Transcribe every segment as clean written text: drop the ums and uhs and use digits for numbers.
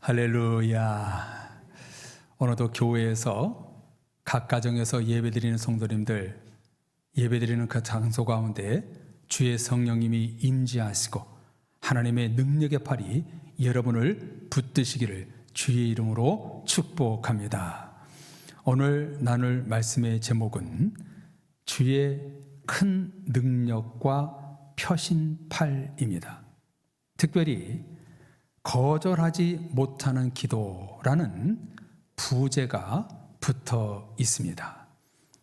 할렐루야. 오늘도 교회에서 각 가정에서 예배드리는 성도님들, 예배드리는 그 장소 가운데 주의 성령님이 임재하시고 하나님의 능력의 팔이 여러분을 붙드시기를 주의 이름으로 축복합니다. 오늘 나눌 말씀의 제목은 주의 큰 능력과 표신팔입니다. 특별히 거절하지 못하는 기도라는 부제가 붙어 있습니다.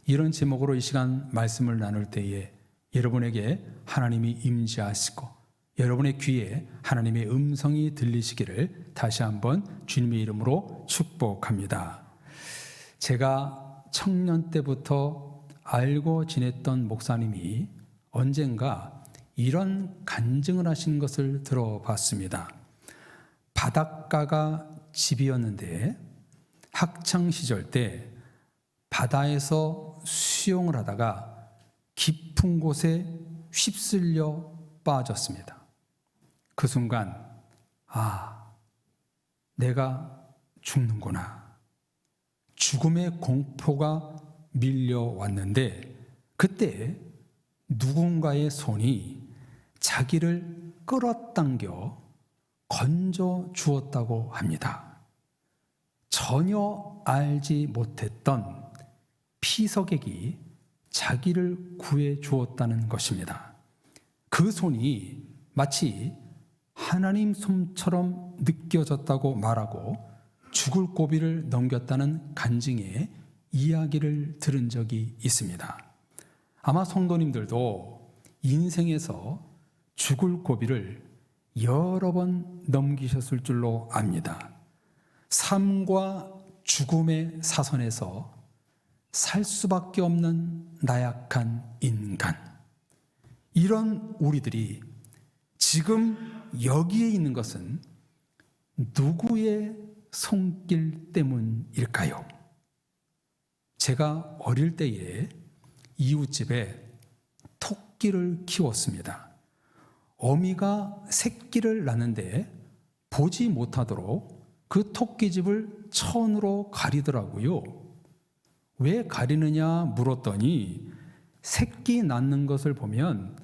이런 제목으로 이 시간 말씀을 나눌 때에 여러분에게 하나님이 임재하시고 여러분의 귀에 하나님의 음성이 들리시기를 다시 한번 주님의 이름으로 축복합니다. 제가 청년 때부터 알고 지냈던 목사님이 언젠가 이런 간증을 하신 것을 들어봤습니다. 바닷가가 집이었는데 학창시절 때 바다에서 수영을 하다가 깊은 곳에 휩쓸려 빠졌습니다. 그 순간 내가 죽는구나. 죽음의 공포가 밀려왔는데 그때 누군가의 손이 자기를 끌어당겨 건져 주었다고 합니다. 전혀 알지 못했던 피서객이 자기를 구해 주었다는 것입니다. 그 손이 마치 하나님 손처럼 느껴졌다고 말하고 죽을 고비를 넘겼다는 간증의 이야기를 들은 적이 있습니다. 아마 성도님들도 인생에서 죽을 고비를 여러 번 넘기셨을 줄로 압니다. 삶과 죽음의 사선에서 살 수밖에 없는 나약한 인간. 이런 우리들이 지금 여기에 있는 것은 누구의 손길 때문일까요? 제가 어릴 때에 이웃집에 토끼를 키웠습니다. 어미가 새끼를 낳는데 보지 못하도록 그 토끼집을 천으로 가리더라고요. 왜 가리느냐 물었더니 새끼 낳는 것을 보면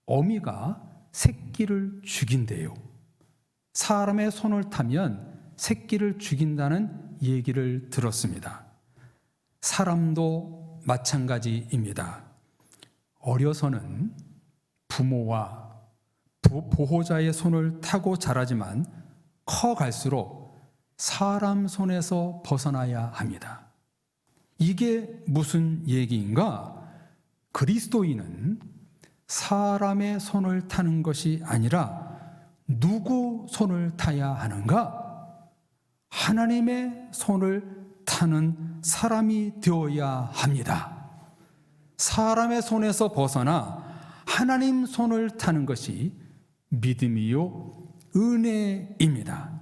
어미가 새끼를 죽인대요. 사람의 손을 타면 새끼를 죽인다는 얘기를 들었습니다. 사람도 마찬가지입니다. 어려서는 부모와 보호자의 손을 타고 자라지만 커갈수록 사람 손에서 벗어나야 합니다. 이게 무슨 얘기인가? 그리스도인은 사람의 손을 타는 것이 아니라 누구 손을 타야 하는가? 하나님의 손을 타는 사람이 되어야 합니다. 사람의 손에서 벗어나 하나님 손을 타는 것이 믿음이요 은혜입니다.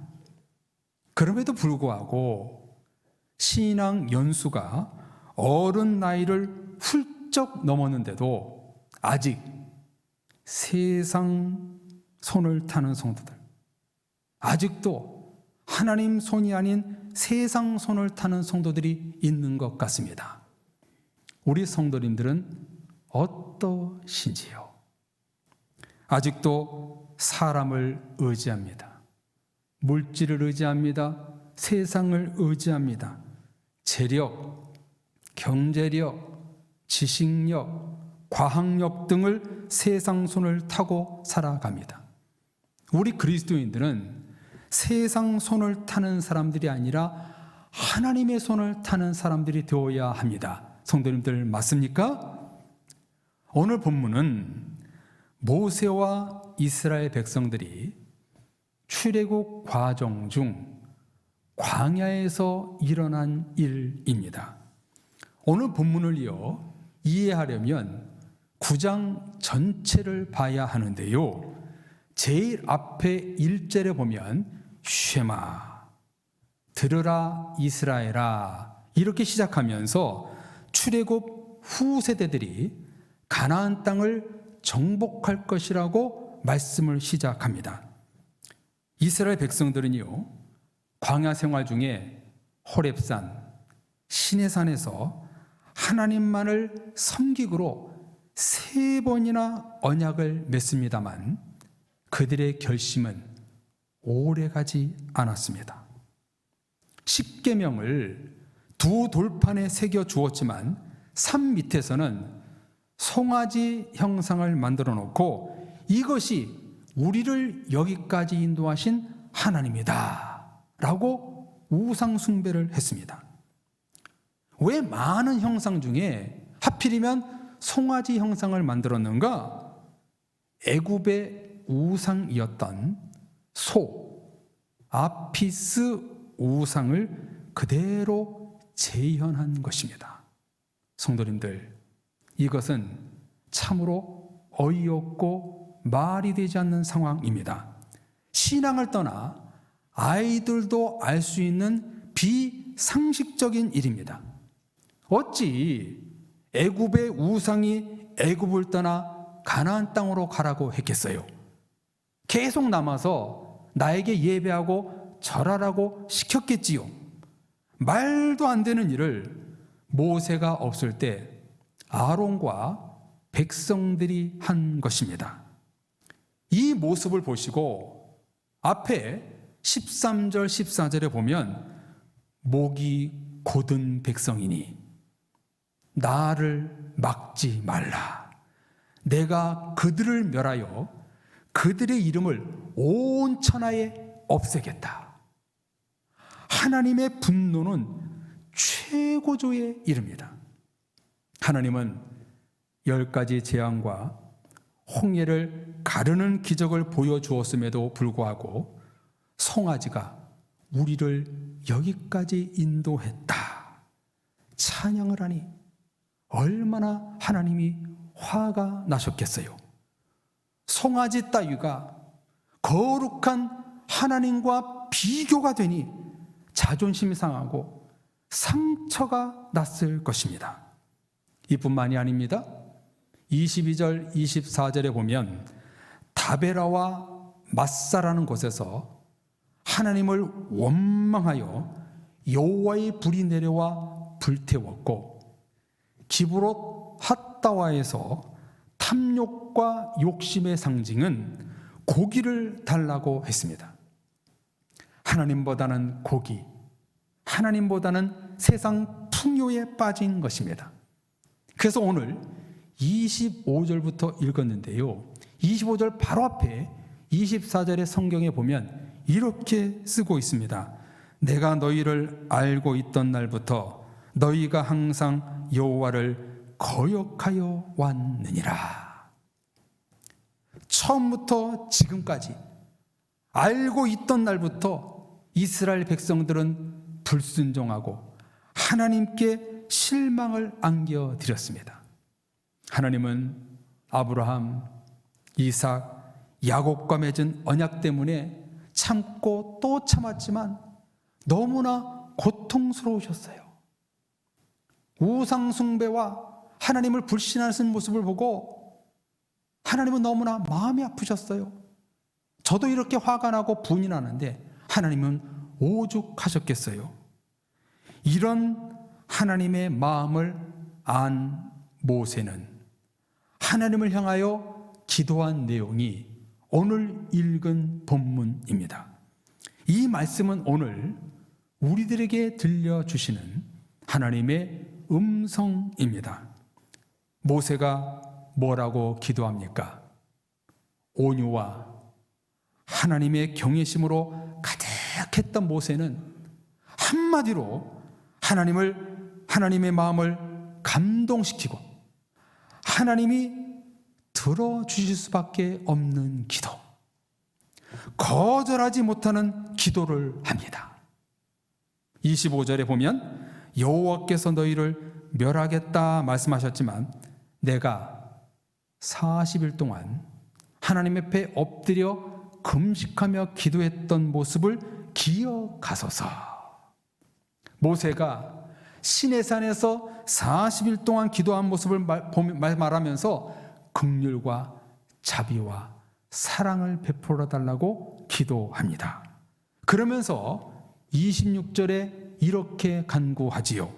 그럼에도 불구하고 신앙 연수가 어른 나이를 훌쩍 넘었는데도 아직 세상 손을 타는 성도들, 아직도 하나님 손이 아닌 세상 손을 타는 성도들이 있는 것 같습니다. 우리 성도님들은 어떠신지요? 아직도 사람을 의지합니다. 물질을 의지합니다. 세상을 의지합니다. 재력, 경제력, 지식력, 과학력 등을 세상 손을 타고 살아갑니다. 우리 그리스도인들은 세상 손을 타는 사람들이 아니라 하나님의 손을 타는 사람들이 되어야 합니다. 성도님들 맞습니까? 오늘 본문은 모세와 이스라엘 백성들이 출애굽 과정 중 광야에서 일어난 일입니다. 오늘 본문을 이해하려면 9장 전체를 봐야 하는데요. 제일 앞에 1절에 보면 쉐마, 들으라 이스라엘아 이렇게 시작하면서 출애굽 후 세대들이 가나안 땅을 정복할 것이라고 말씀을 시작합니다. 이스라엘 백성들은요, 광야 생활 중에 호렙산, 시내산에서 하나님만을 섬기기로 3번이나 언약을 맺습니다만 그들의 결심은 오래가지 않았습니다. 십계명을 2 돌판에 새겨 주었지만 산 밑에서는 송아지 형상을 만들어 놓고 이것이 우리를 여기까지 인도하신 하나님이다 라고 우상 숭배를 했습니다. 왜 많은 형상 중에 하필이면 송아지 형상을 만들었는가? 애굽의 우상이었던 소, 아피스 우상을 그대로 재현한 것입니다. 성도님들, 이것은 참으로 어이없고 말이 되지 않는 상황입니다. 신앙을 떠나 아이들도 알 수 있는 비상식적인 일입니다. 어찌 애굽의 우상이 애굽을 떠나 가나안 땅으로 가라고 했겠어요? 계속 남아서 나에게 예배하고 절하라고 시켰겠지요. 말도 안 되는 일을 모세가 없을 때 아론과 백성들이 한 것입니다. 이 모습을 보시고 앞에 13절 14절에 보면 목이 곧은 백성이니 나를 막지 말라. 내가 그들을 멸하여 그들의 이름을 온 천하에 없애겠다. 하나님의 분노는 최고조에 이릅니다. 하나님은 10가지 재앙과 홍해를 가르는 기적을 보여주었음에도 불구하고 송아지가 우리를 여기까지 인도했다 찬양을 하니 얼마나 하나님이 화가 나셨겠어요. 송아지 따위가 거룩한 하나님과 비교가 되니 자존심이 상하고 상처가 났을 것입니다. 이뿐만이 아닙니다. 22절 24절에 보면 다베라와 마사라는 곳에서 하나님을 원망하여 여호와의 불이 내려와 불태웠고 기브롯 핫다와에서 탐욕과 욕심의 상징은 고기를 달라고 했습니다. 하나님보다는 고기, 하나님보다는 세상 풍요에 빠진 것입니다. 그래서 오늘 25절부터 읽었는데요, 25절 바로 앞에 24절의 성경에 보면 이렇게 쓰고 있습니다. 내가 너희를 알고 있던 날부터 너희가 항상 여호와를 거역하여 왔느니라. 처음부터 지금까지 알고 있던 날부터 이스라엘 백성들은 불순종하고 하나님께 실망을 안겨드렸습니다. 하나님은 아브라함, 이삭, 야곱과 맺은 언약 때문에 참고 또 참았지만 너무나 고통스러우셨어요. 우상 숭배와 하나님을 불신하는 모습을 보고 하나님은 너무나 마음이 아프셨어요. 저도 이렇게 화가 나고 분이 나는데 하나님은 오죽하셨겠어요. 이런 하나님의 마음을 안 모세는 하나님을 향하여 기도한 내용이 오늘 읽은 본문입니다. 이 말씀은 오늘 우리들에게 들려주시는 하나님의 음성입니다. 모세가 뭐라고 기도합니까? 온유와 하나님의 경외심으로 가득했던 모세는 한마디로 하나님의 마음을 감동시키고 하나님이 들어주실 수밖에 없는 기도, 거절하지 못하는 기도를 합니다. 25절에 보면 여호와께서 너희를 멸하겠다 말씀하셨지만 내가 40일 동안 하나님 앞에 엎드려 금식하며 기도했던 모습을 기억하소서. 모세가 시내산에서 40일 동안 기도한 모습을 말하면서 긍휼과 자비와 사랑을 베풀어 달라고 기도합니다. 그러면서 26절에 이렇게 간구하지요.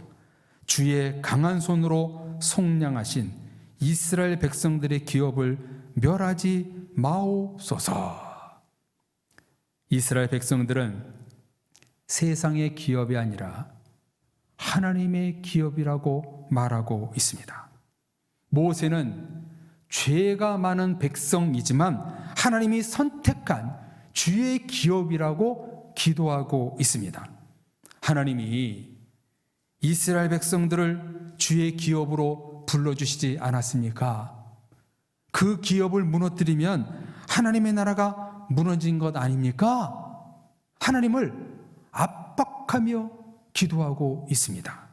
주의 강한 손으로 속량하신 이스라엘 백성들의 기업을 멸하지 마옵소서. 이스라엘 백성들은 세상의 기업이 아니라 하나님의 기업이라고 말하고 있습니다. 모세는 죄가 많은 백성이지만 하나님이 선택한 주의 기업이라고 기도하고 있습니다. 하나님이 이스라엘 백성들을 주의 기업으로 불러주시지 않았습니까? 그 기업을 무너뜨리면 하나님의 나라가 무너진 것 아닙니까? 하나님을 압박하며 기도하고 있습니다.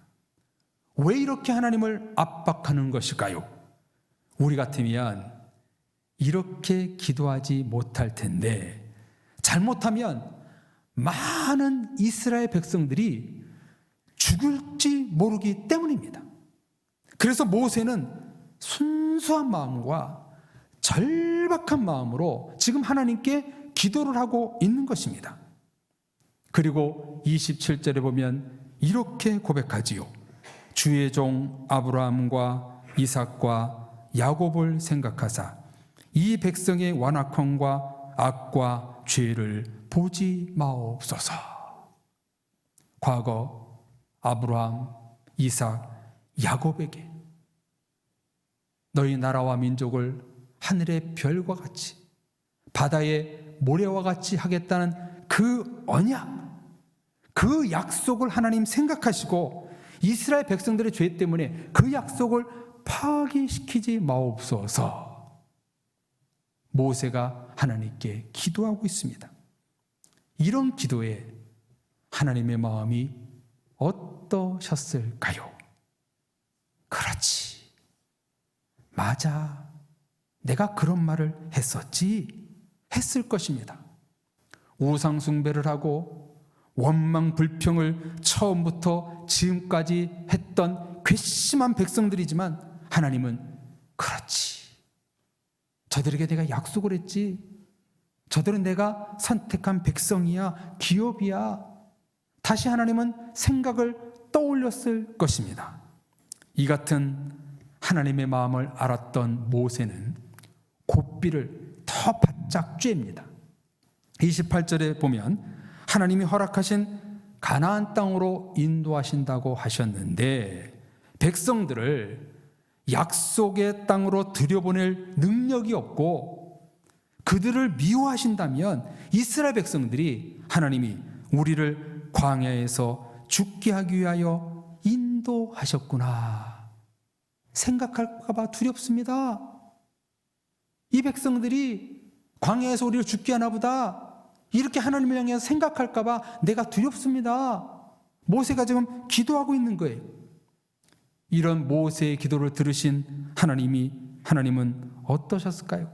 왜 이렇게 하나님을 압박하는 것일까요? 우리 같으면 이렇게 기도하지 못할 텐데, 잘못하면 많은 이스라엘 백성들이 죽을지 모르기 때문입니다. 그래서 모세는 순수한 마음과 절박한 마음으로 지금 하나님께 기도를 하고 있는 것입니다. 그리고 27절에 보면 이렇게 고백하지요. 주의 종 아브라함과 이삭과 야곱을 생각하사 이 백성의 완악함과 악과 죄를 보지 마옵소서. 과거 아브라함, 이삭, 야곱에게 너희 나라와 민족을 하늘의 별과 같이 바다의 모래와 같이 하겠다는 그 언약, 그 약속을 하나님 생각하시고 이스라엘 백성들의 죄 때문에 그 약속을 파기시키지 마옵소서. 모세가 하나님께 기도하고 있습니다. 이런 기도에 하나님의 마음이 어떠셨을까요? 그렇지, 맞아, 내가 그런 말을 했었지 했을 것입니다. 우상 숭배를 하고 원망 불평을 처음부터 지금까지 했던 괘씸한 백성들이지만 하나님은 그렇지, 저들에게 내가 약속을 했지, 저들은 내가 선택한 백성이야, 기업이야. 다시 하나님은 생각을 떠올렸을 것입니다. 이 같은 하나님의 마음을 알았던 모세는 고삐를 더 바짝 쬐입니다. 28절에 보면 하나님이 허락하신 가나안 땅으로 인도하신다고 하셨는데 백성들을 약속의 땅으로 들여보낼 능력이 없고 그들을 미워하신다면 이스라엘 백성들이 하나님이 우리를 광야에서 죽게 하기 위하여 인도하셨구나 생각할까 봐 두렵습니다. 이 백성들이 광야에서 우리를 죽게 하나 보다 이렇게 하나님을 향해서 생각할까 봐 내가 두렵습니다. 모세가 지금 기도하고 있는 거예요. 이런 모세의 기도를 들으신 하나님은 어떠셨을까요?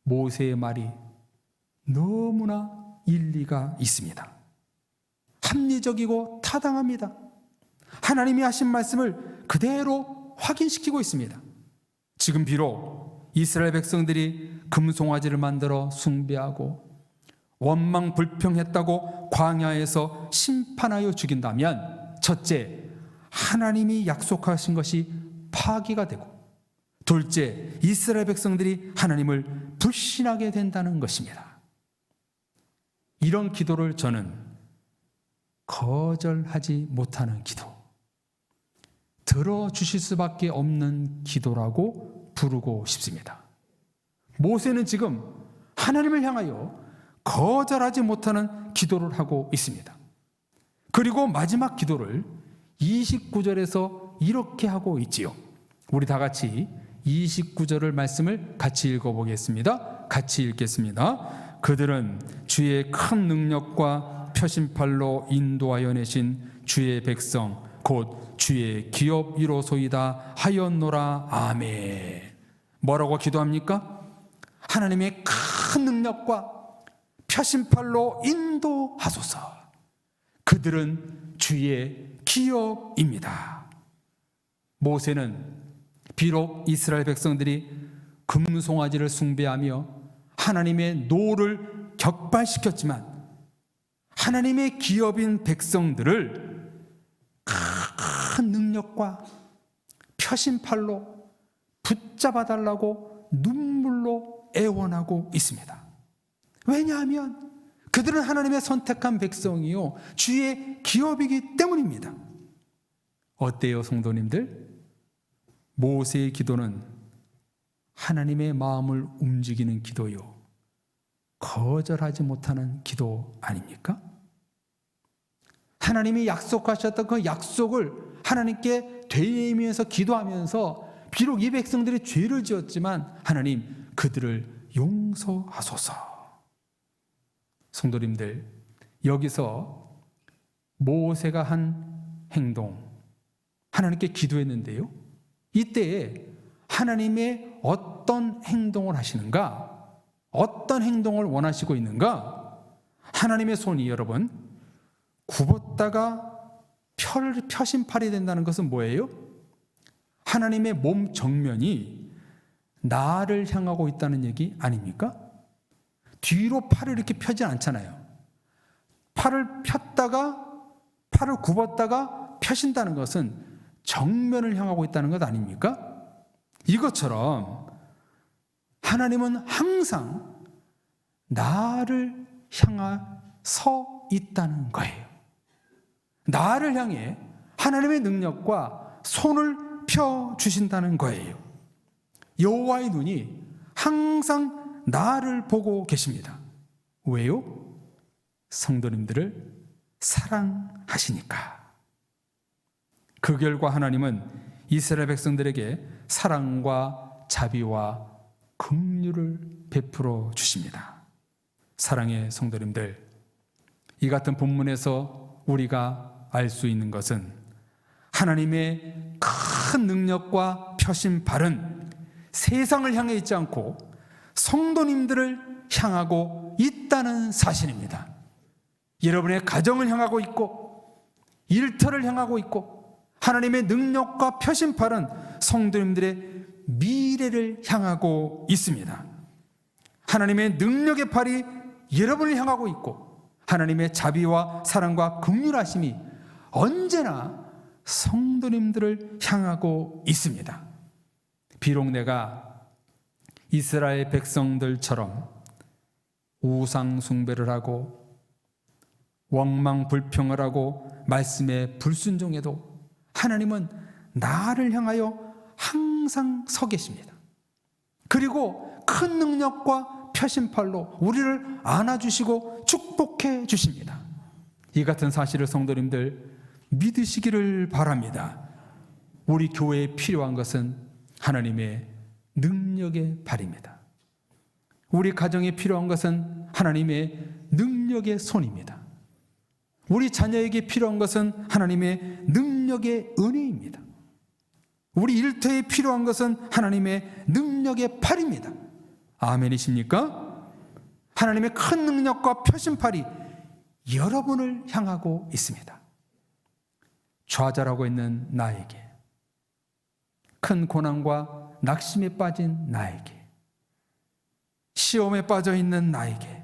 모세의 말이 너무나 일리가 있습니다. 합리적이고 타당합니다. 하나님이 하신 말씀을 그대로 확인시키고 있습니다. 지금 비록 이스라엘 백성들이 금송아지를 만들어 숭배하고 원망 불평했다고 광야에서 심판하여 죽인다면 첫째, 하나님이 약속하신 것이 파기가 되고 둘째, 이스라엘 백성들이 하나님을 불신하게 된다는 것입니다. 이런 기도를 저는 거절하지 못하는 기도, 들어주실 수밖에 없는 기도라고 부르고 싶습니다. 모세는 지금 하나님을 향하여 거절하지 못하는 기도를 하고 있습니다. 그리고 마지막 기도를 29절에서 이렇게 하고 있지요. 우리 다 같이 29절을 말씀을 같이 읽어보겠습니다. 같이 읽겠습니다. 그들은 주의 큰 능력과 표심팔로 인도하여 내신 주의 백성 곧 주의 기업이로소이다 하였노라. 아멘. 뭐라고 기도합니까? 하나님의 큰 능력과 표심팔로 인도하소서. 그들은 주의 기업입니다. 모세는 비록 이스라엘 백성들이 금송아지를 숭배하며 하나님의 노를 격발시켰지만 하나님의 기업인 백성들을 큰 능력과 표심팔로 붙잡아달라고 눈물로 애원하고 있습니다. 왜냐하면 그들은 하나님의 선택한 백성이요 주의 기업이기 때문입니다. 어때요, 성도님들? 모세의 기도는 하나님의 마음을 움직이는 기도요, 거절하지 못하는 기도 아닙니까? 하나님이 약속하셨던 그 약속을 하나님께 되뇌이면서 기도하면서 비록 이 백성들이 죄를 지었지만 하나님 그들을 용서하소서. 성도님들, 여기서 모세가 한 행동, 하나님께 기도했는데요, 이때에 하나님의 어떤 행동을 하시는가, 어떤 행동을 원하시고 있는가? 하나님의 손이 여러분 굽었다가 펴신팔이 된다는 것은 뭐예요? 하나님의 몸 정면이 나를 향하고 있다는 얘기 아닙니까? 뒤로 팔을 이렇게 펴지 않잖아요. 팔을 폈다가, 팔을 굽었다가 펴신다는 것은 정면을 향하고 있다는 것 아닙니까? 이것처럼 하나님은 항상 나를 향해서 있다는 거예요. 나를 향해 하나님의 능력과 손을 펴 주신다는 거예요. 여호와의 눈이 항상 나를 보고 계십니다. 왜요? 성도님들을 사랑하시니까. 그 결과 하나님은 이스라엘 백성들에게 사랑과 자비와 긍휼을 베풀어 주십니다. 사랑의 성도님들, 이 같은 본문에서 우리가 알 수 있는 것은 하나님의 큰 능력과 표심발은 세상을 향해 있지 않고 성도님들을 향하고 있다는 사실입니다. 여러분의 가정을 향하고 있고 일터를 향하고 있고 하나님의 능력과 표심발은 성도님들의 미래를 향하고 있습니다. 하나님의 능력의 팔이 여러분을 향하고 있고 하나님의 자비와 사랑과 긍휼하심이 언제나 성도님들을 향하고 있습니다. 비록 내가 이스라엘 백성들처럼 우상 숭배를 하고 원망불평을 하고 말씀에 불순종해도 하나님은 나를 향하여 항상 서 계십니다. 그리고 큰 능력과 표심팔로 우리를 안아주시고 축복해 주십니다. 이 같은 사실을 성도님들 믿으시기를 바랍니다. 우리 교회에 필요한 것은 하나님의 능력의 발입니다. 우리 가정에 필요한 것은 하나님의 능력의 손입니다. 우리 자녀에게 필요한 것은 하나님의 능력의 은혜입니다. 우리 일터에 필요한 것은 하나님의 능력의 팔입니다. 아멘이십니까? 하나님의 큰 능력과 표심팔이 여러분을 향하고 있습니다. 좌절하고 있는 나에게, 큰 고난과 낙심에 빠진 나에게, 시험에 빠져 있는 나에게,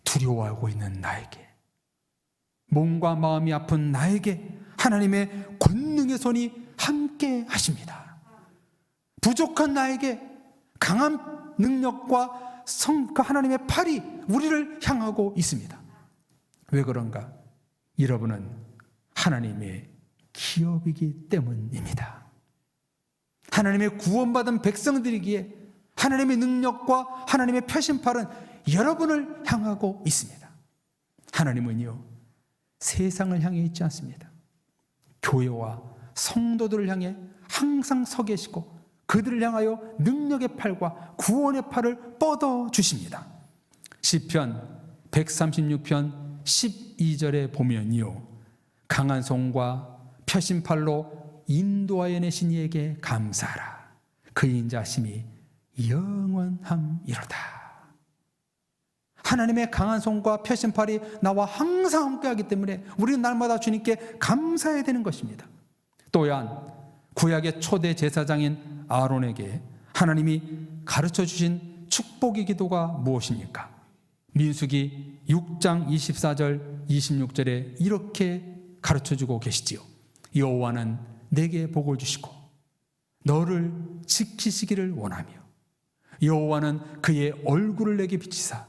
두려워하고 있는 나에게, 몸과 마음이 아픈 나에게 하나님의 권능의 손이 함께 하십니다. 부족한 나에게 강한 능력과 하나님의 팔이 우리를 향하고 있습니다. 왜 그런가? 여러분은 하나님의 기업이기 때문입니다. 하나님의 구원받은 백성들이기에 하나님의 능력과 하나님의 표심팔은 여러분을 향하고 있습니다. 하나님은요, 세상을 향해 있지 않습니다. 교회와 성도들을 향해 항상 서 계시고 그들을 향하여 능력의 팔과 구원의 팔을 뻗어 주십니다. 시편 136편 12절에 보면요, 강한 손과 표심팔로 인도하여 내신 이에게 감사하라. 그 인자심이 영원함이로다. 하나님의 강한 손과 표심팔이 나와 항상 함께하기 때문에 우리는 날마다 주님께 감사해야 되는 것입니다. 또한 구약의 초대 제사장인 아론에게 하나님이 가르쳐 주신 축복의 기도가 무엇입니까? 민수기 6장 24절 26절에 이렇게 가르쳐주고 계시지요. 여호와는 내게 복을 주시고 너를 지키시기를 원하며 여호와는 그의 얼굴을 내게 비치사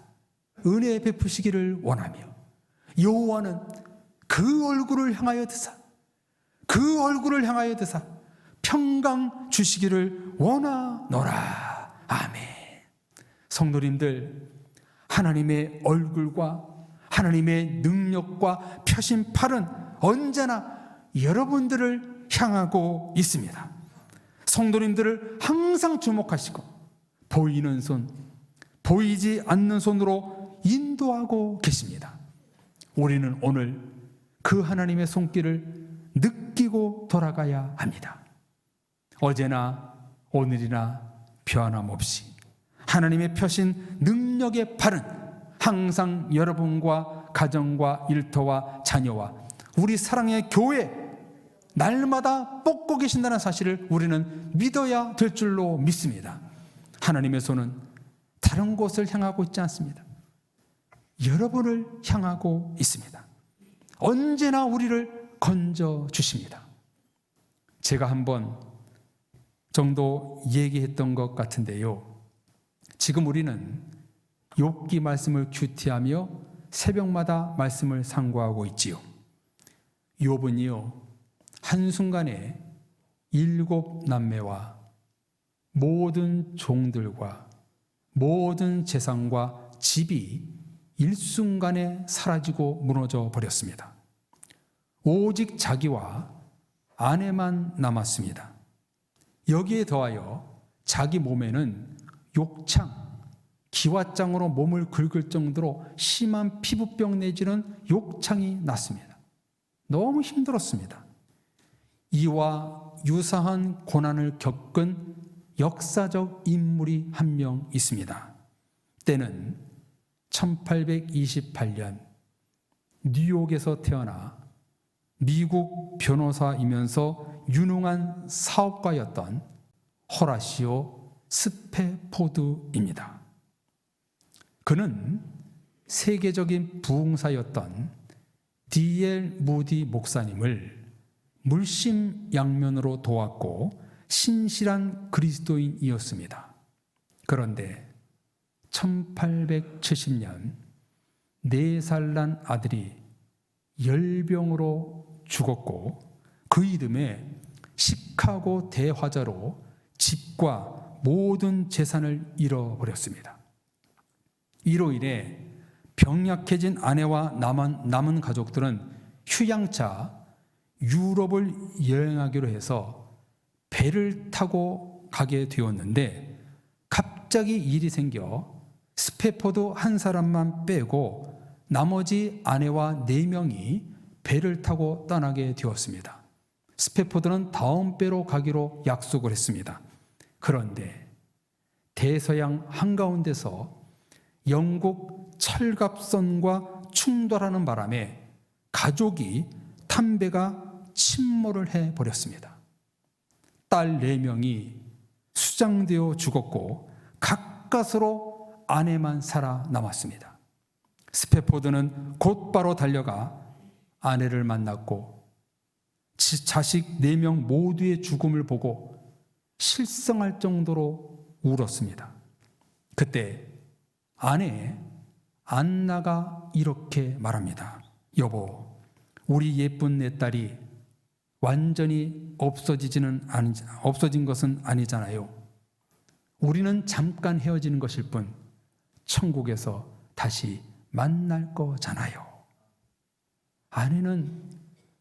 은혜 베푸시기를 원하며 여호와는 그 얼굴을 향하여 드사 평강 주시기를 원하노라. 아멘. 성도님들, 하나님의 얼굴과 하나님의 능력과 펴신 팔은 언제나 여러분들을 향하고 있습니다. 성도님들을 항상 주목하시고 보이는 손, 보이지 않는 손으로 인도하고 계십니다. 우리는 오늘 그 하나님의 손길을 느끼고 돌아가야 합니다. 어제나 오늘이나 변함없이 하나님의 펴신 능력의 팔은 항상 여러분과 가정과 일터와 자녀와 우리 사랑의 교회 날마다 뻗고 계신다는 사실을 우리는 믿어야 될 줄로 믿습니다. 하나님의 손은 다른 곳을 향하고 있지 않습니다. 여러분을 향하고 있습니다. 언제나 우리를 건져 주십니다. 제가 한번 정도 얘기했던 것 같은데요. 지금 우리는 욥기 말씀을 큐티하며 새벽마다 말씀을 상고하고 있지요. 욥은요, 한순간에 7 남매와 모든 종들과 모든 재산과 집이 일순간에 사라지고 무너져 버렸습니다. 오직 자기와 아내만 남았습니다. 여기에 더하여 자기 몸에는 욕창, 기왓장으로 몸을 긁을 정도로 심한 피부병 내지는 욕창이 났습니다. 너무 힘들었습니다. 이와 유사한 고난을 겪은 역사적 인물이 한 명 있습니다. 때는 1828년 뉴욕에서 태어나 미국 변호사이면서 유능한 사업가였던 호라시오 스페포드입니다. 그는 세계적인 부흥사였던 D.L. 무디 목사님을 물심양면으로 도왔고 신실한 그리스도인이었습니다. 그런데 1870년 4살 난 아들이 열병으로 죽었고 그 이듬해 시카고 대화재로 집과 모든 재산을 잃어버렸습니다. 이로 인해 병약해진 아내와 남은 가족들은 휴양차 유럽을 여행하기로 해서 배를 타고 가게 되었는데 갑자기 일이 생겨 스페포드 한 사람만 빼고 나머지 아내와 4명이 배를 타고 떠나게 되었습니다. 스페포드는 다음 배로 가기로 약속을 했습니다. 그런데 대서양 한가운데서 영국 철갑선과 충돌하는 바람에 가족이 탄 배가 침몰을 해버렸습니다. 딸 4명이 수장되어 죽었고 가까스로 아내만 살아남았습니다. 스페포드는 곧바로 달려가 아내를 만났고 자식 4명 모두의 죽음을 보고 실성할 정도로 울었습니다. 그때 아내 안나가 이렇게 말합니다. 여보, 우리 예쁜 내 딸이 완전히 없어진 것은 아니잖아요. 우리는 잠깐 헤어지는 것일 뿐 천국에서 다시 만날 거잖아요. 아내는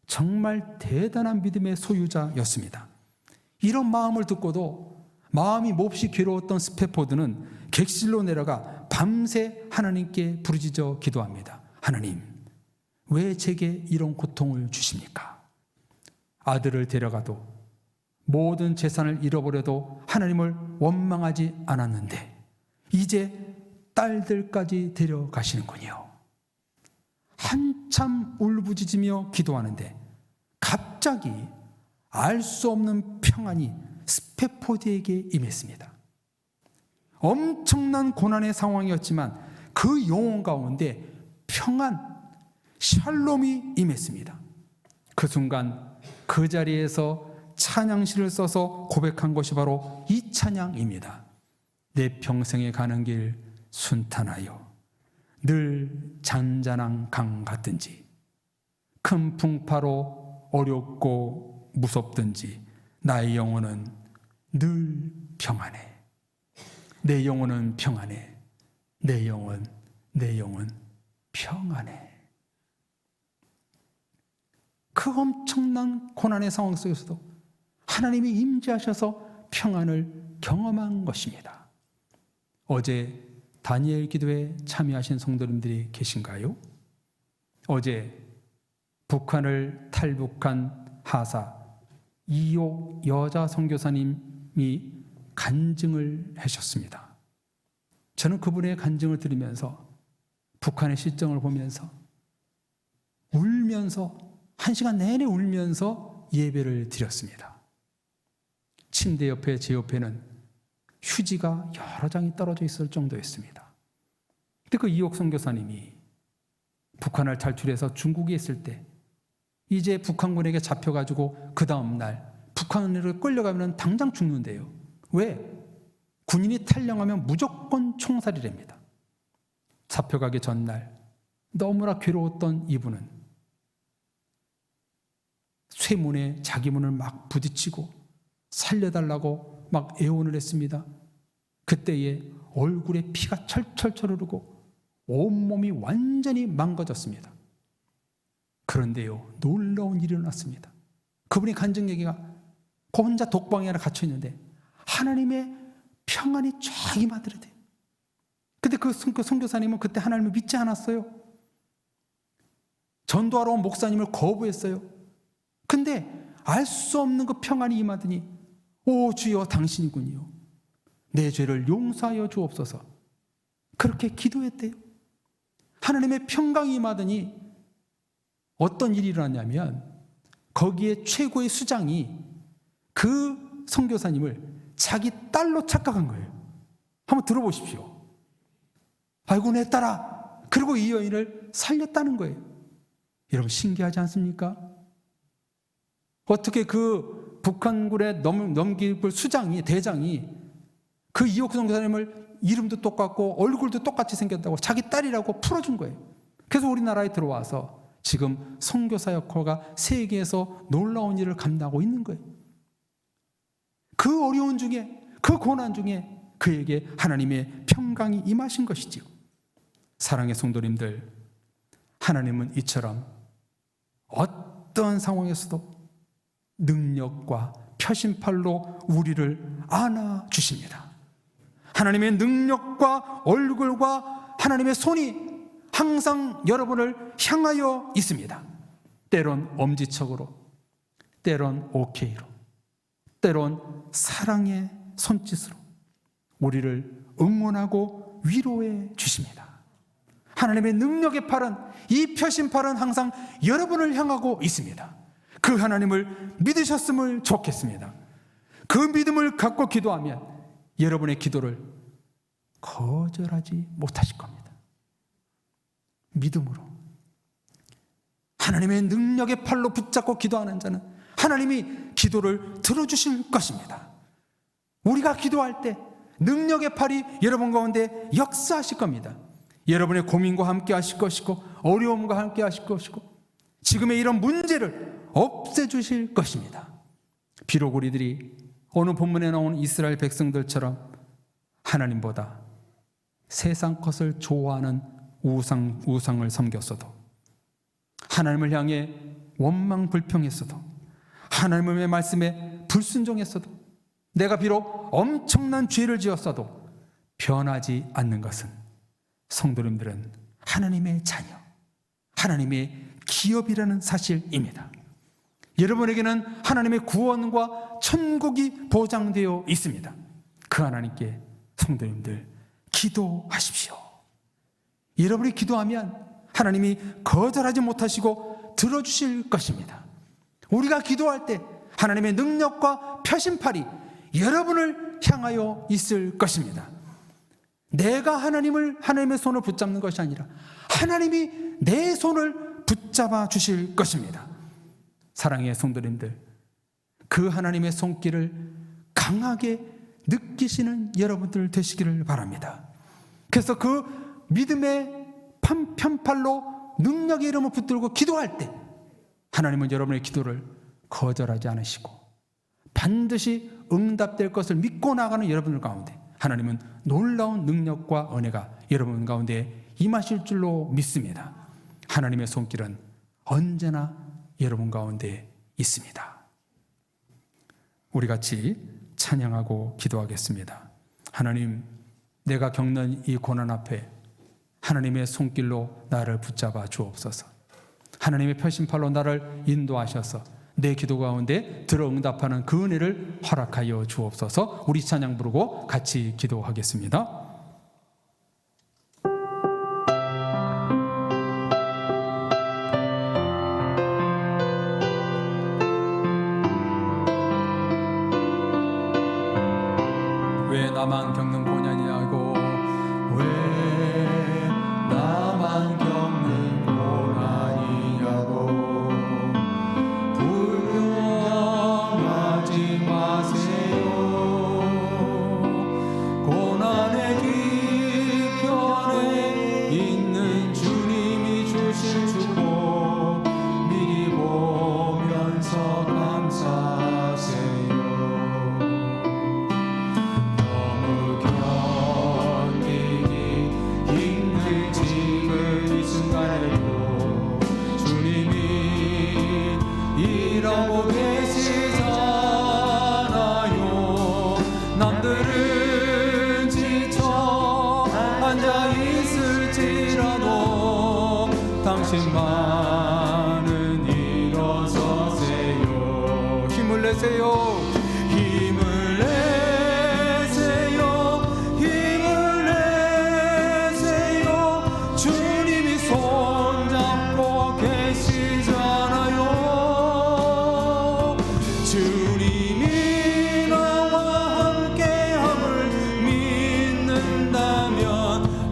정말 대단한 믿음의 소유자였습니다. 이런 마음을 듣고도 마음이 몹시 괴로웠던 스페포드는 객실로 내려가 밤새 하나님께 부르짖어 기도합니다. 하나님, 왜 제게 이런 고통을 주십니까? 아들을 데려가도 모든 재산을 잃어버려도 하나님을 원망하지 않았는데 이제 딸들까지 데려가시는군요. 한참 울부짖으며 기도하는데 갑자기 알 수 없는 평안이 스페포드에게 임했습니다. 엄청난 고난의 상황이었지만 그 영혼 가운데 평안, 샬롬이 임했습니다. 그 순간 그 자리에서 찬양시를 써서 고백한 것이 바로 이 찬양입니다. 내 평생에 가는 길 순탄하여 늘 잔잔한 강 같든지 큰 풍파로 어렵고 무섭든지 나의 영혼은 늘 평안해. 내 영혼은 평안해. 내 영혼 평안해. 그 엄청난 고난의 상황 속에서도 하나님이 임재하셔서 평안을 경험한 것입니다. 어제 다니엘 기도에 참여하신 성도님들이 계신가요? 어제 북한을 탈북한 하사 이옥 여자 선교사님이 간증을 하셨습니다. 저는 그분의 간증을 들으면서 북한의 실정을 보면서 울면서 1시간 내내 울면서 예배를 드렸습니다. 침대 옆에 제 옆에는 휴지가 여러 장이 떨어져 있을 정도였습니다. 근데 그 이옥 선교사님이 북한을 탈출해서 중국에 있을 때 이제 북한군에게 잡혀가지고 그 다음 날 북한으로 끌려가면 당장 죽는데요. 왜? 군인이 탈영하면 무조건 총살이랍니다. 잡혀가기 전날 너무나 괴로웠던 이분은 쇠문에 자기 문을 막 부딪히고 살려달라고 막 애원을 했습니다. 그때에 얼굴에 피가 철철철 흐르고 온몸이 완전히 망가졌습니다. 그런데요, 놀라운 일이 일어났습니다. 그분이 간증 얘기가 그 혼자 독방에 하나 갇혀 있는데 하나님의 평안이 쫙 임하더래요. 근데 그 선교사님은 그때 하나님을 믿지 않았어요. 전도하러 온 목사님을 거부했어요. 근데 알 수 없는 그 평안이 임하더니 오 주여 당신이군요. 내 죄를 용서하여 주옵소서. 그렇게 기도했대요. 하나님의 평강이 임하더니 어떤 일이 일어났냐면 거기에 최고의 수장이 그 선교사님을 자기 딸로 착각한 거예요. 한번 들어보십시오. 아이고 내 딸아. 그리고 이 여인을 살렸다는 거예요. 여러분 신기하지 않습니까? 어떻게 그 북한군에 넘길 수장이 대장이 그 이옥 선교사님을 이름도 똑같고 얼굴도 똑같이 생겼다고 자기 딸이라고 풀어준 거예요. 그래서 우리나라에 들어와서 지금 선교사 역할과 세계에서 놀라운 일을 감당하고 있는 거예요. 그 어려운 중에 그 고난 중에 그에게 하나님의 평강이 임하신 것이지요. 사랑의 성도님들, 하나님은 이처럼 어떤 상황에서도 능력과 표심팔로 우리를 안아주십니다. 하나님의 능력과 얼굴과 하나님의 손이 항상 여러분을 향하여 있습니다. 때론 엄지척으로, 때론 오케이로, 때론 사랑의 손짓으로 우리를 응원하고 위로해 주십니다. 하나님의 능력의 팔은, 이 표심팔은 항상 여러분을 향하고 있습니다. 그 하나님을 믿으셨음을 좋겠습니다. 그 믿음을 갖고 기도하면 여러분의 기도를 거절하지 못하실 겁니다. 믿음으로 하나님의 능력의 팔로 붙잡고 기도하는 자는 하나님이 기도를 들어주실 것입니다. 우리가 기도할 때 능력의 팔이 여러분 가운데 역사하실 겁니다. 여러분의 고민과 함께 하실 것이고 어려움과 함께 하실 것이고 지금의 이런 문제를 없애주실 것입니다. 비록 우리들이 오늘 본문에 나오는 이스라엘 백성들처럼 하나님보다 세상 것을 좋아하는 우상을 섬겼어도, 하나님을 향해 원망 불평했어도, 하나님의 말씀에 불순종했어도, 내가 비록 엄청난 죄를 지었어도 변하지 않는 것은 성도님들은 하나님의 자녀, 하나님의 기업이라는 사실입니다. 여러분에게는 하나님의 구원과 천국이 보장되어 있습니다. 그 하나님께 성도님들 기도하십시오. 여러분이 기도하면 하나님이 거절하지 못하시고 들어주실 것입니다. 우리가 기도할 때 하나님의 능력과 표심팔이 여러분을 향하여 있을 것입니다. 내가 하나님의 손을 붙잡는 것이 아니라 하나님이 내 손을 붙잡아 주실 것입니다. 사랑의 성도님들, 그 하나님의 손길을 강하게 느끼시는 여러분들 되시기를 바랍니다. 그래서 그 믿음의 편팔로 능력의 이름을 붙들고 기도할 때 하나님은 여러분의 기도를 거절하지 않으시고 반드시 응답될 것을 믿고 나가는 여러분들 가운데 하나님은 놀라운 능력과 은혜가 여러분 가운데 임하실 줄로 믿습니다. 하나님의 손길은 언제나 여러분 가운데 있습니다. 우리 같이 찬양하고 기도하겠습니다. 하나님, 내가 겪는 이 고난 앞에 하나님의 손길로 나를 붙잡아 주옵소서. 하나님의 편심팔로 나를 인도하셔서 내 기도 가운데 들어 응답하는 그 은혜를 허락하여 주옵소서. 우리 찬양 부르고 같이 기도하겠습니다. 왜 나만 겪는 고난이냐고, 왜 나만 겪는 고난이냐고, 불평하지 마세요. 고난의 뒤편에 있는 주님이 주신 축복 미리 보면서 감사하세요. 일하고 계시잖아요. 남들은 지쳐 앉아있을지라도 당신만은 일어서세요. 힘을 내세요. 힘을 내세요. 힘을 내세요. 주님이 손잡고 계시잖아요. 주님이 나와 함께함을 믿는다면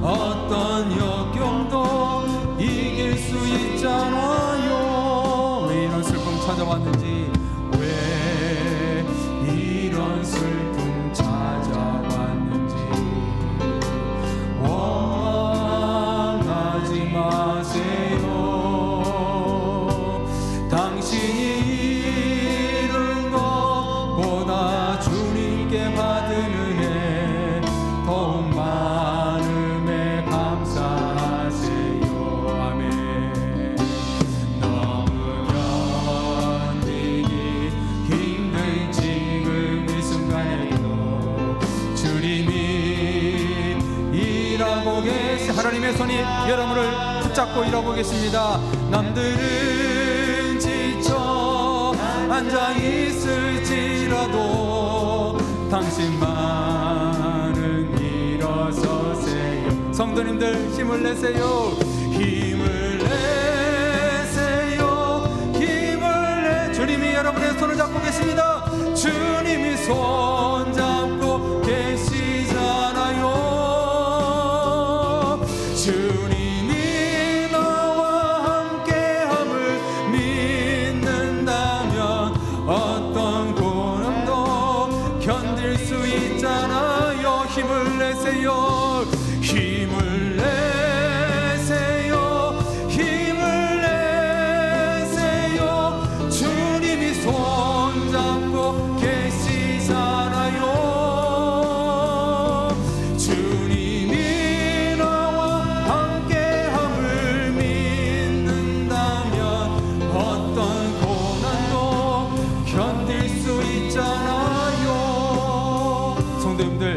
어떤 역경도 이길 수 있잖아요. 왜 이런 슬픔 찾아왔는지, 왜 이런 슬픔 찾아왔는지 원망하지 마세요. 당신이 주님께 받은 은혜 더욱 많음에 감사하세요. 아멘. 너무 견디기 힘든 지금 이 순간에도 주님이 일하고 계시, 하나님의 손이 여러분을 붙잡고 일하고 계십니다. 남들은 지쳐 앉아있을지라도 당신만은 일어서세요. 성도님들 힘을 내세요. 힘을 내세요. 힘을 내. 주님이 여러분의 손을 잡고 계십니다. 주님이 손잡고 계시잖아요. 주님이 나와 함께함을 믿는다면 어떤 고난도 견딜 수 있잖아요. 힘을 내세요. 힘을 내세요. 힘을 내세요. 주님이 손잡고 계시잖아요. 주님이 나와 함께함을 믿는다면 어떤 고난도 견딜 수 있잖아요. 성도님들,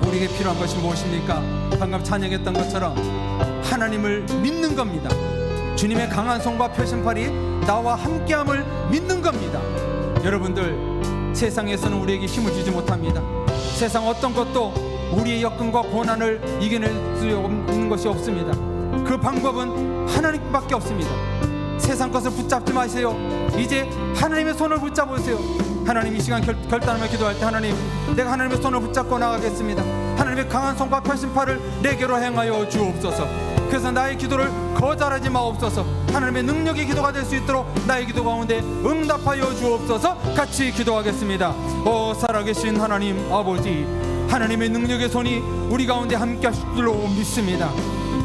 우리에게 필요한 것이 무엇입니까? 방금 찬양했던 것처럼 하나님을 믿는 겁니다. 주님의 강한 손과 표심팔이 나와 함께함을 믿는 겁니다. 여러분들, 세상에서는 우리에게 힘을 주지 못합니다. 세상 어떤 것도 우리의 역경과 고난을 이겨낼 수 없는 것이 없습니다. 그 방법은 하나님밖에 없습니다. 세상 것을 붙잡지 마세요. 이제 하나님의 손을 붙잡으세요. 하나님, 이 시간 결단하며 기도할 때, 하나님, 내가 하나님의 손을 붙잡고 나가겠습니다. 하나님의 강한 손과 펴신팔을 내게로 행하여 주옵소서. 그래서 나의 기도를 거절하지 마옵소서. 하나님의 능력의 기도가 될 수 있도록 나의 기도 가운데 응답하여 주옵소서. 같이 기도하겠습니다. 살아계신 하나님 아버지, 하나님의 능력의 손이 우리 가운데 함께 하실 줄로 믿습니다.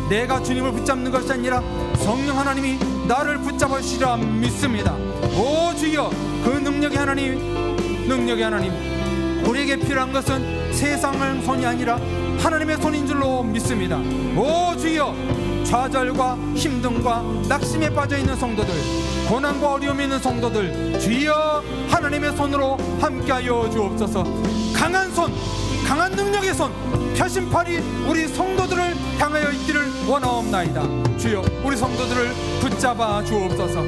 내가 주님을 붙잡는 것이 아니라 성령 하나님이 나를 붙잡아 주시리라 믿습니다. 오 주여, 그 능력의 하나님, 우리에게 필요한 것은 세상의 손이 아니라 하나님의 손인 줄로 믿습니다. 오 주여, 좌절과 힘듦과 낙심에 빠져있는 성도들, 고난과 어려움이 있는 성도들, 주여 하나님의 손으로 함께하여 주옵소서. 강한 손, 강한 능력의 손, 펴신팔이 우리 성도들을 향하여 있기를 원하옵나이다. 주여, 우리 성도들을 붙잡아 주옵소서.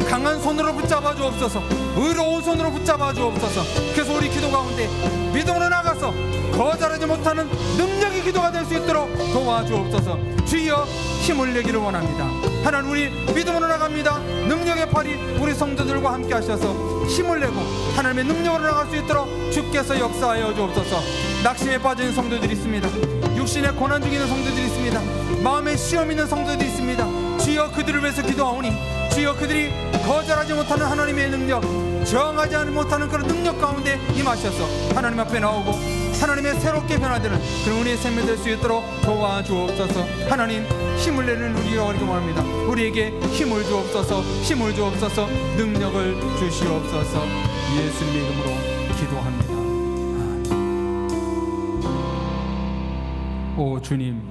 강한 손으로 붙잡아 주옵소서. 의로운 손으로 붙잡아 주옵소서. 그래서 우리 기도 가운데 믿음으로 나가서 거절하지 못하는 능력의 기도가 될 수 있도록 도와주옵소서. 주여, 힘을 내기를 원합니다. 하나님, 우리 믿음으로 나갑니다. 능력의 팔이 우리 성도들과 함께 하셔서 힘을 내고 하나님의 능력으로 나갈 수 있도록 주께서 역사하여 주옵소서. 낙심에 빠진 성도들이 있습니다. 육신에 고난 중에 있는 성도들이 있습니다. 마음에 시험 있는 성도들이 있습니다. 주여, 그들을 위해서 기도하오니 주여, 그들이 거절하지 못하는 하나님의 능력, 저항하지 못하는 그런 능력 가운데 임하셔서 하나님 앞에 나오고 하나님의 새롭게 변화되는 그런 은혜의 생명 될 수 있도록 도와주옵소서. 하나님, 힘을 내는 우리가 원합니다. 우리에게 힘을 주옵소서. 힘을 주옵소서. 능력을 주시옵소서. 예수님의 이름으로 기도합니다. 오 주님,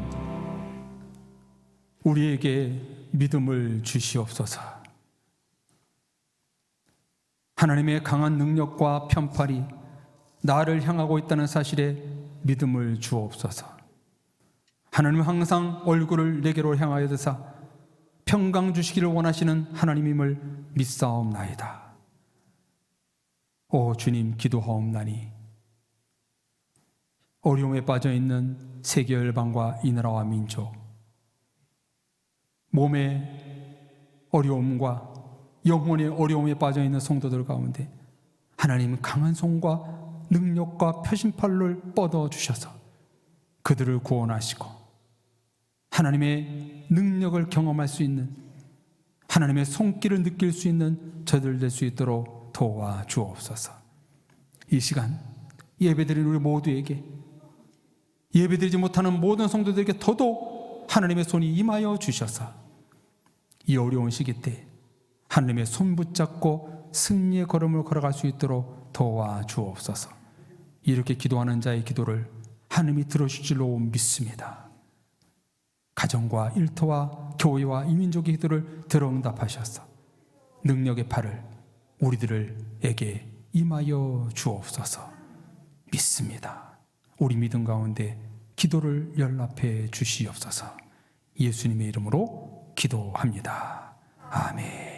우리에게 믿음을 주시옵소서. 하나님의 강한 능력과 편팔이 나를 향하고 있다는 사실에 믿음을 주옵소서. 하나님은 항상 얼굴을 내게로 향하여 드사 평강 주시기를 원하시는 하나님임을 믿사옵나이다. 오 주님, 기도하옵나니 어려움에 빠져있는 세계 열방과 이 나라와 민족, 몸의 어려움과 영혼의 어려움에 빠져있는 성도들 가운데 하나님은 강한 손과 능력과 표신팔을 뻗어주셔서 그들을 구원하시고 하나님의 능력을 경험할 수 있는, 하나님의 손길을 느낄 수 있는 저들 될 수 있도록 도와주옵소서. 이 시간 예배드린 우리 모두에게, 예배드리지 못하는 모든 성도들에게 더더욱 하나님의 손이 임하여 주셔서 이 어려운 시기 때 하나님의 손 붙잡고 승리의 걸음을 걸어갈 수 있도록 도와주옵소서. 이렇게 기도하는 자의 기도를 하나님이 들어주실 줄로 믿습니다. 가정과 일터와 교회와 이민족의 기도를 들어응답하셔서 능력의 팔을 우리들에게 임하여 주옵소서. 믿습니다. 우리 믿음 가운데 기도를 연락해 주시옵소서. 예수님의 이름으로 기도합니다. 아멘.